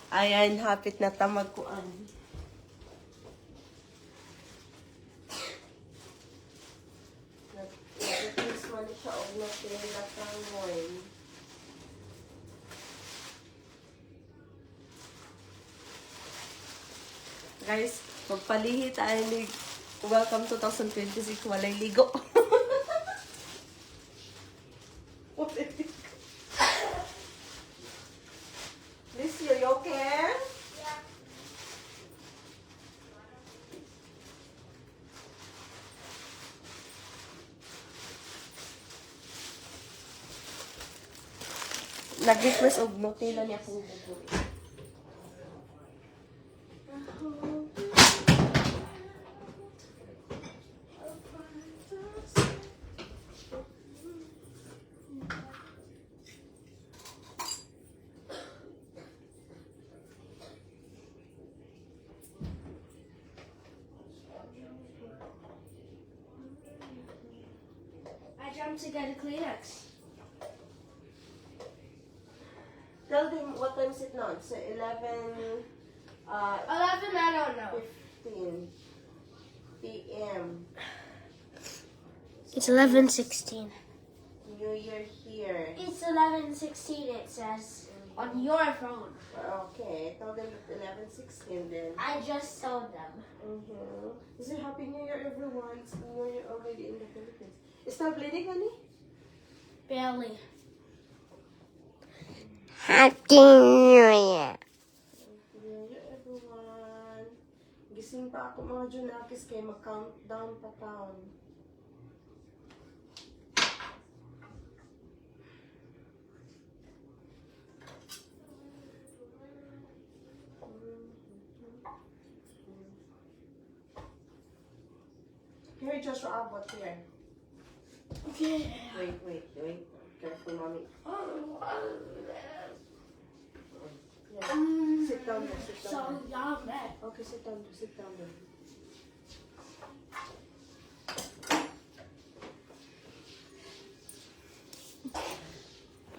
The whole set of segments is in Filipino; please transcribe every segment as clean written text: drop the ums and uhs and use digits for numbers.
Ayan, hapit na tamagkuan. Nag-release man siya og natira kang wine. Guys, magpalihi tayo ni Welcome 2026. Walay ligo. Walay ligo. Liz, you okay? Yeah. Nag-request og Nutella niya pong bubuin. I jumped to get a Kleenex. Tell them what time is it now? It's 11, 11, I don't know. 15 p.m. It's 11:16. New Year here. It's 11:16, it says on your phone. Okay, tell them it's 11:16 then. I just told them. Is it Happy New Year, everyone? It's New Year already in the Philippines. Is that bleeding, honey? Barely. Happy New Year. New Year, everyone. Gising pa ako mga Junakis kay mag-countdown pa taon. Here, Joshua, abot here. Okay. Wait. Careful, mommy. Yeah. Sit down there, sit So down yummy. there. Okay, sit down there.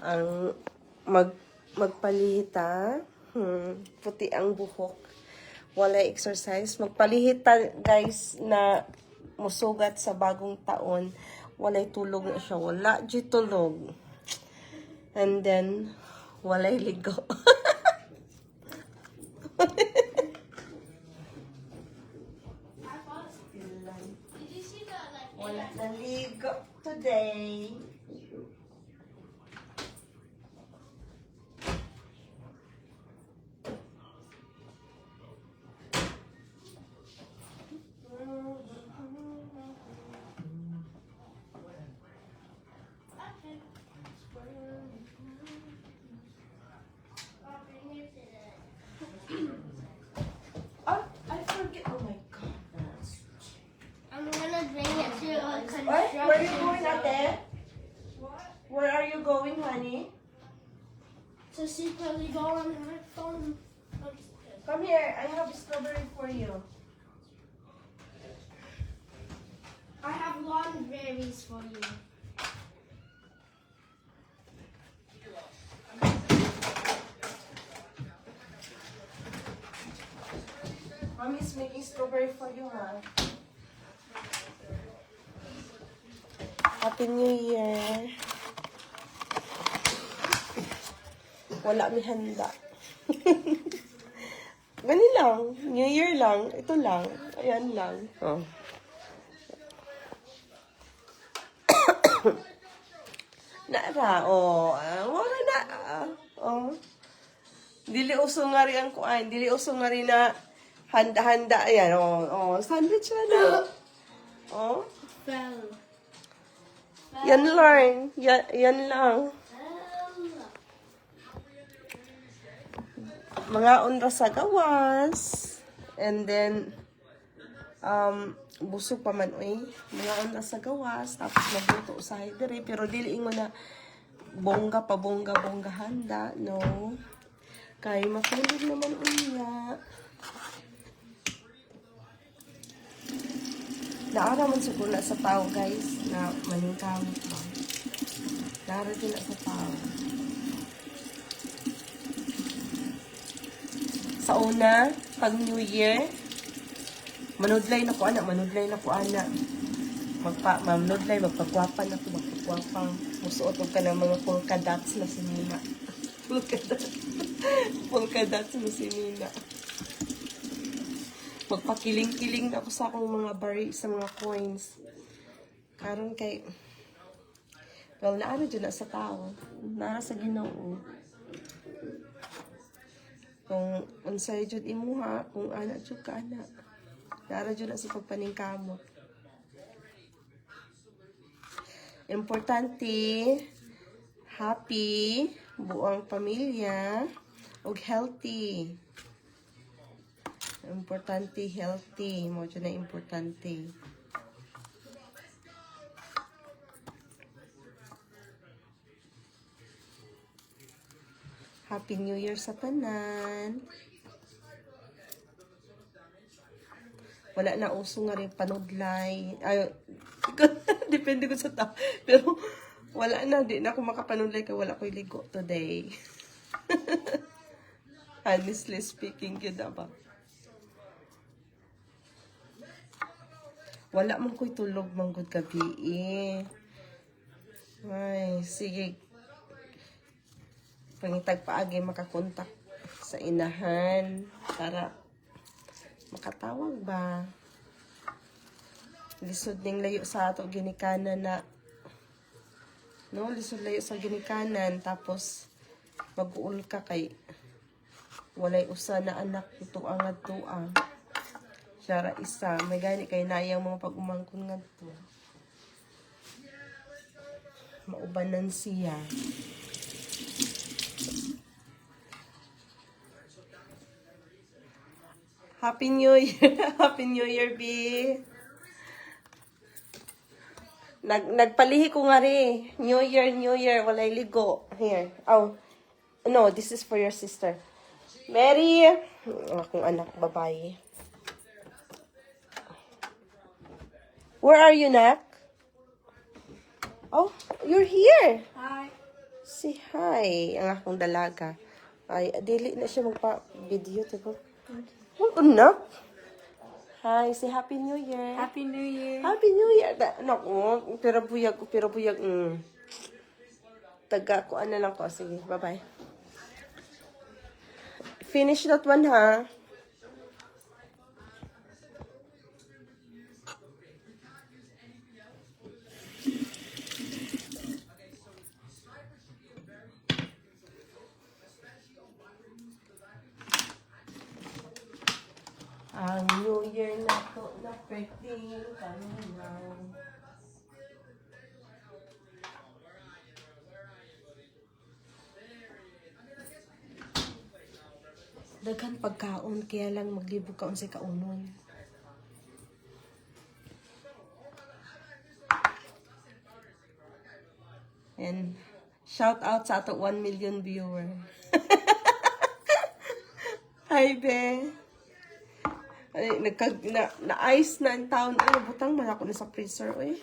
Ang magpalihita, puti ang buhok. Wala exercise. Magpalihita, guys, na musugat sa bagong taon. Walay tulog na siya. Wala di tulog. And then, walay ligo. Did you see that? Wala na ligo today. Oh, I forget. Oh my God. I'm gonna bring it to a construction. Where are you going, Ate? Where are you going, honey? To secretly go on her phone. Come here. I have strawberry for you. I have lawn berries for you. Mommy is making strawberry for you, ha? Happy New Year. Wala mi handa. Gani lang. New Year lang. Ito lang. Ayan lang. Oh. Nara, oh. Wala na. Oh. Dili uso nga rin ang kuan. Dili uso nga rin na handa-handa. Ayan, oh. Sandwich na. Oh. Fell. Yan lang. Yan lang. Mga unra sa gawas. And then, busog pa man, oy. Mga unra sa gawas. Tapos magluto sa dire. Pero dili mo na bongga handa. No. Kay makulog naman unya. Naara man siguro na sa tao, guys, na maningkamot ba. Naara din na sa tao. Sa una, pag New Year, manudlay na ko ana. Manudlay, magpagwapan ako, magpagwapang. Musuot ka ng mga polka dots na sinina. Polka dots na sinina. Magpakiling-kiling na ako sa akong mga bari, sa mga coins. Karon kay, well, naano dyan na sa tao. Naara sa Ginoo. Kung unsay jud imuha, kung ana jud ka ana. Naara jud na sa pagpaningkamot. Importante, happy, buong pamilya, ug healthy. Importante, healthy. Mo dyan na importante. Happy New Year sa tanan. Wala na uso nga rin panudlay. Ay, depende ko sa tao. Pero wala na, di na ako makapanudlay kaya wala ko'y ligo today. Honestly speaking, yun na ba? Wala man ko'y tulog manggod gabi eh. Ay, sige. Pangitag paagi makakontak sa inahan para makatawag ba. Lisod ning layo sa ato ginikanan na no, lisod layo sa ginikanan tapos mag-uul ka kay walay usa na anak ito ang atuang. Siyara isa, may gani kay nayang mga pag-umangkon nga to. Maubanan siya. Happy New Year. Happy New Year, B. Nagpalihi ko nga rin. New Year. Walay ligo. Here. Oh. No, this is for your sister. Mary. Akong anak, babae. Where are you, Nak? Oh, you're here. Hi. Say hi. Ang akong dalaga. Ay, dili na siya magpa-video. Diba? Oh, anak. Hi, say Happy New Year. Happy New Year. Happy New Year. Naku, pero buyag. Taga ko, ano lang ko. Sige, bye-bye. Finish that one, ha? Ang New Year na to na pwedeng pananaw. Daghan pagkaon, kaya lang maglibog kaon sa kaunon. And shout out sa ato 1 million viewer. Hi, be. Ay, na-ice na ang taon. Ay, butang man ako na sa freezer, eh.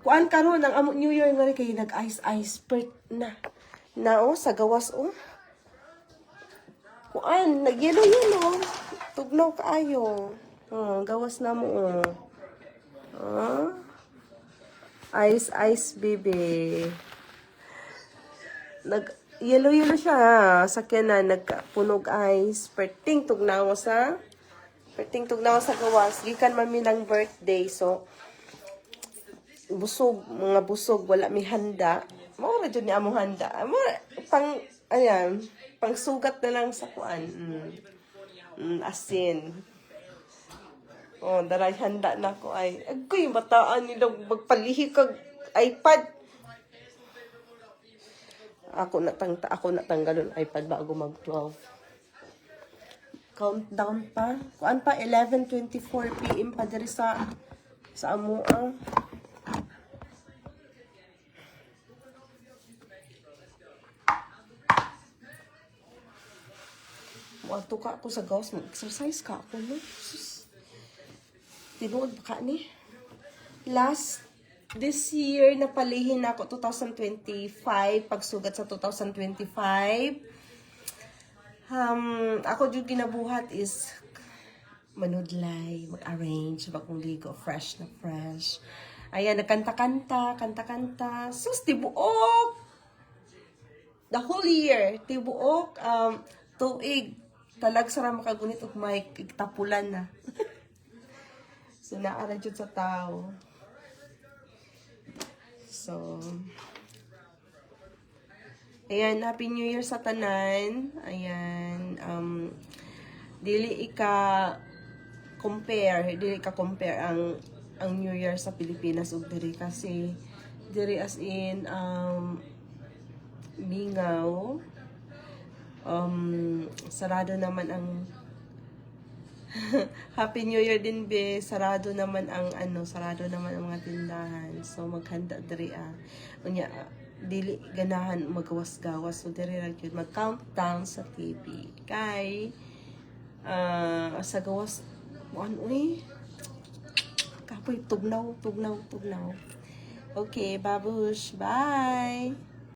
Kuan karon ang amo New Year nga rin kayo nag-ice per na. Oh, sa gawas, oh. Kuan, nag-yelo-yelo. Tugnaw kaayo. Oh, gawas na mo, oh. Oh. Ice, baby. Yellow siya, ha. Sakyan na, nagpunog ice. Perting tugnaw sa gawas. Gikan mami ng birthday, so, mga busog, wala mi handa. Maura dyan ni among handa. Pang sugat na lang sa kuan. Asin. Oh, daray handa na ko ay. Agoy, bataan nila magpalihi kag iPad. Ako natanggalon iPad bago mag-12. Countdown pa. Kuan pa 11:24 PM pa diri sa amuang. Muadto ka ako sa gawas, mag-exercise ka ako, no? Tinuod ba ka ni? This year, napalihin ako 2025, pagsugat sa 2025. Ako yung ginabuhat is manudlay, mag-arrange, bagong ligo, fresh na fresh. Ayan, nagkanta-kanta, kanta-kanta. Sus, tibuok! The whole year, tibuok, tuig. Talag sara makagunit og may tapulan na. So, naara jud sa tao. So, ayan, Happy New Year sa tanan. Ayan, dili ka compare ang New Year sa Pilipinas ug diri kasi diri as in mingaw, sarado naman ang Happy New Year din be, sarado naman ang mga tindahan. So maghanda diri unya dili ganahan magawas-gawas, so diri ra gyud mag-countdown sa TV kay sa gawas uy kapoy tugnaw. Okay, babush, bye.